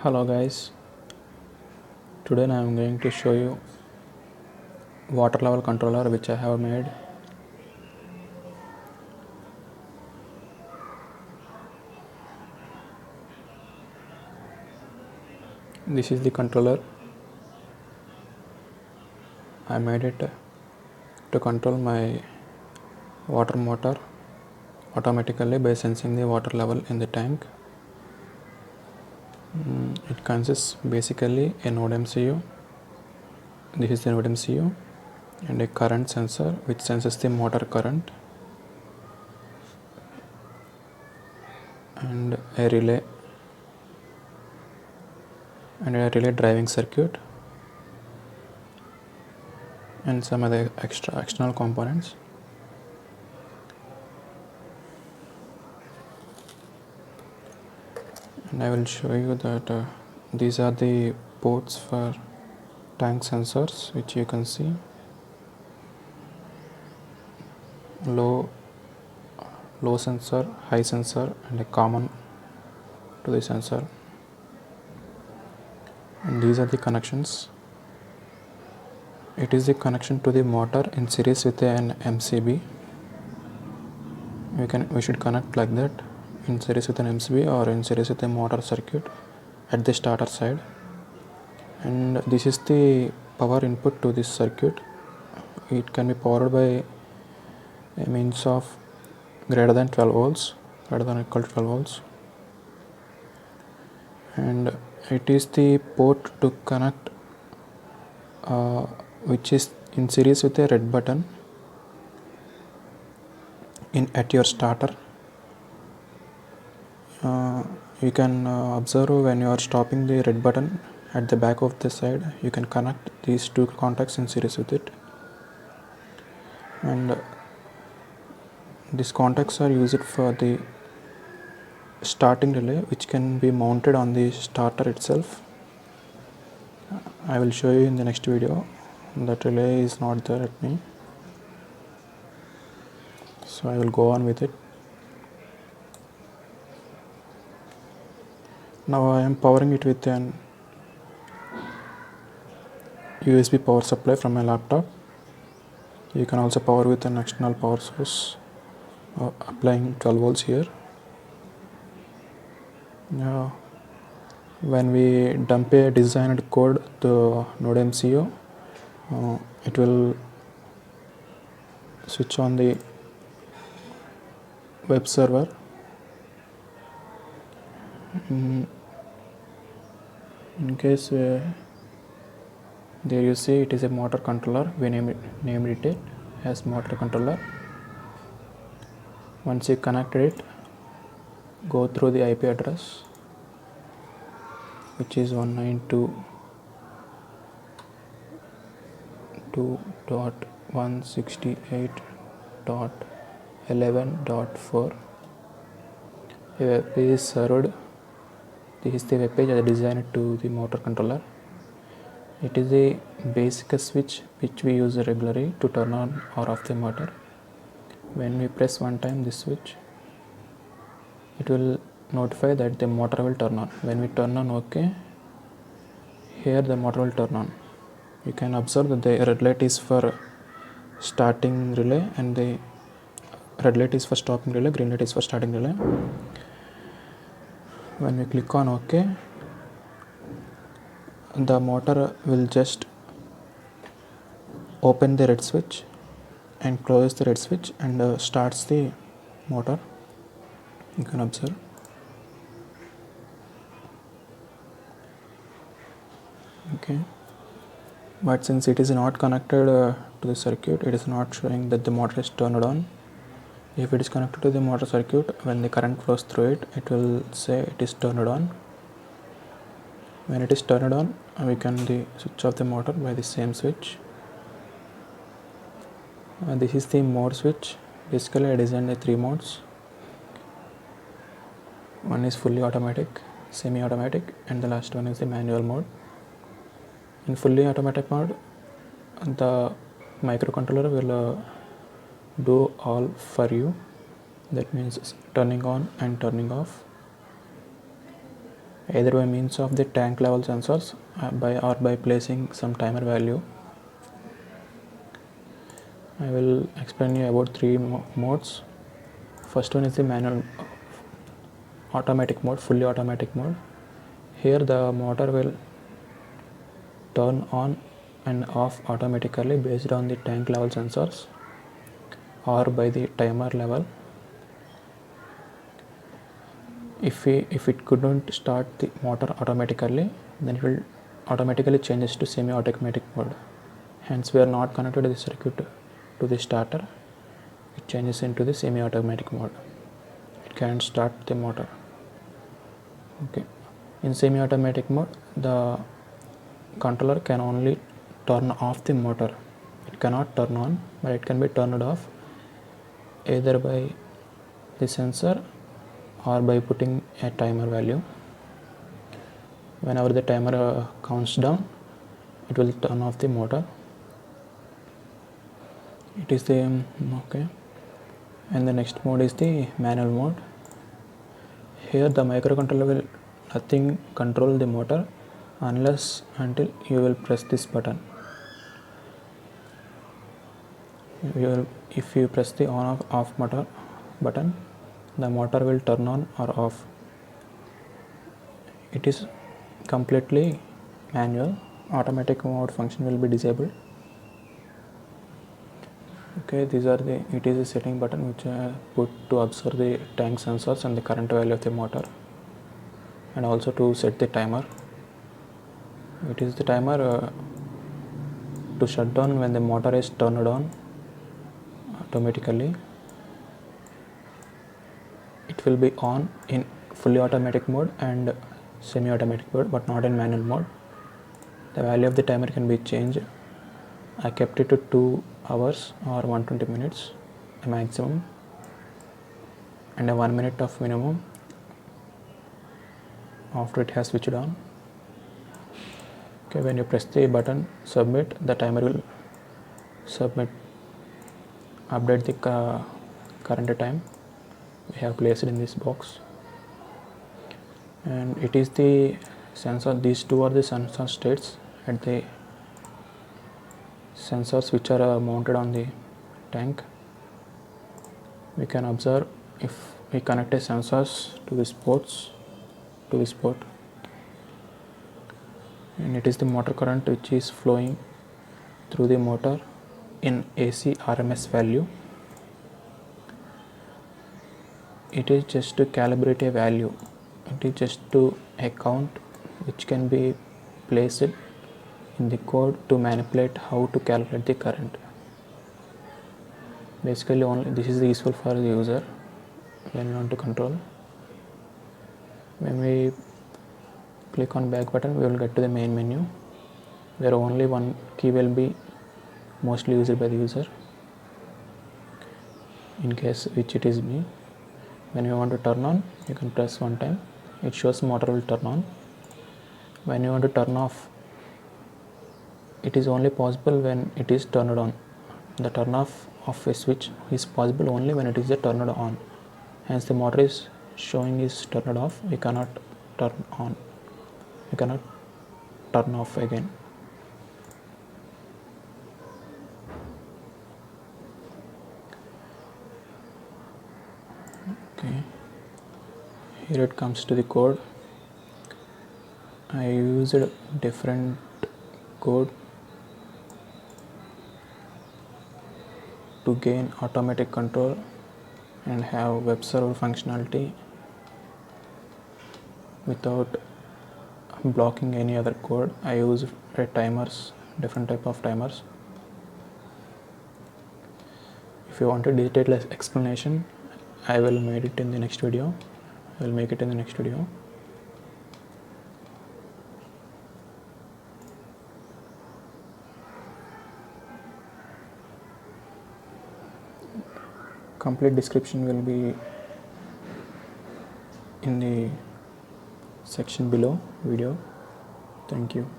Hello guys, today I am going to show you water level controller which I have made. This is the controller. I made it to control my water motor automatically by sensing the water level in the tank. It consists basically a node MCU. This is the node MCU and a current sensor which senses the motor current, and a relay driving circuit, and some other external components. And I will show you that these are the ports for tank sensors, which you can see: low sensor, high sensor, and a common to the sensor. And these are the connections. It is the connection to the motor in series with an MCB. We should connect like that, in series with an MCB or in series with a motor circuit at the starter side. And this is the power input to this circuit. It can be powered by a means of greater than 12 volts, greater than or equal to 12 volts. And it is the port to connect which is in series with a red button at your starter. You can observe when you are stopping the red button at the back of the side, you can connect these two contacts in series with it. And these contacts are used for the starting relay, which can be mounted on the starter itself. I will show you in the next video. That relay is not there at me, so I will go on with it. Now I am powering it with an USB power supply from my laptop. You can also power with an external power source, applying 12 volts here. Now when we dump a designed code to node MCU, it will switch on the web server. In case there you see it is a motor controller, we named it as motor controller. Once you connected it, go through the IP address, which is 192.168.11.4. A web page is served. This is the web page designed to the motor controller. It is a basic switch which we use regularly to turn on or off the motor. When we press one time this switch, it will notify that the motor will turn on. When we turn on OK, here the motor will turn on. You can observe that the red light is for starting relay and the red light is for stopping relay, green light is for starting relay. When we click on OK, the motor will just open the red switch and close the red switch and starts the motor. You can observe. Okay, but since it is not connected to the circuit, it is not showing that the motor is turned on. If it is connected to the motor circuit, when the current flows through it, it will say it is turned on. When it is turned on, we can switch off the motor by the same switch. This is the mode switch. Basically I designed the 3 modes. One is fully automatic, semi-automatic, and the last one is the manual mode. In fully automatic mode, the microcontroller will do all for you. That means turning on and turning off. either by means of the tank level sensors by placing some timer value. I will explain you about three modes. First one is the manual automatic mode, fully automatic mode. Here the motor will turn on and off automatically based on the tank level sensors or by the timer level. If it couldn't start the motor automatically, then it will automatically changes to semi-automatic mode. Hence we are not connected the circuit to the starter. It changes into the semi-automatic mode. It can't start the motor. Okay. In semi-automatic mode, the controller can only turn off the motor. It cannot turn on, but it can be turned off either by the sensor or by putting a timer value. Whenever the timer counts down, it will turn off the motor. It is the okay. And the next mode is the manual mode. Here the microcontroller will nothing control the motor until you will press this button. If you press the on off motor button, the motor will turn on or off. It is completely manual. Automatic mode function will be disabled. Okay, it is a setting button which I put to observe the tank sensors and the current value of the motor, and also to set the timer. It is the timer to shut down when the motor is turned on automatically. It will be on in fully automatic mode and semi-automatic mode, but not in manual mode. The value of the timer can be changed. I kept it to 2 hours or 120 minutes a maximum, and a 1 minute of minimum after it has switched on. Okay, when you press the button submit, the timer will update the current time we have placed in this box. And it is the sensor, these two are the sensor states at the sensors which are mounted on the tank. We can observe if we connect a sensors to this port, and it is the motor current which is flowing through the motor in AC RMS value. It is just to calibrate a value. It is just to a count which can be placed in the code to manipulate how to calculate the current. Basically only this is useful for the user when we want to control. When we click on back button, we will get to the main menu where only one key will be mostly used by the user, in case which it is me. When you want to turn on, you can press one time, it shows motor will turn on. When you want to turn off, it is only possible when it is turned on. The turn off of a switch is possible only when it is turned on. Hence the motor is showing is turned off. We cannot turn on. We cannot turn off again. Okay. Here it comes to the code. I used different code to gain automatic control and have web server functionality without blocking any other code. I use timers, different type of timers. If you want a detailed explanation, I will make it in the next video. Complete description will be in the section below video. Thank you.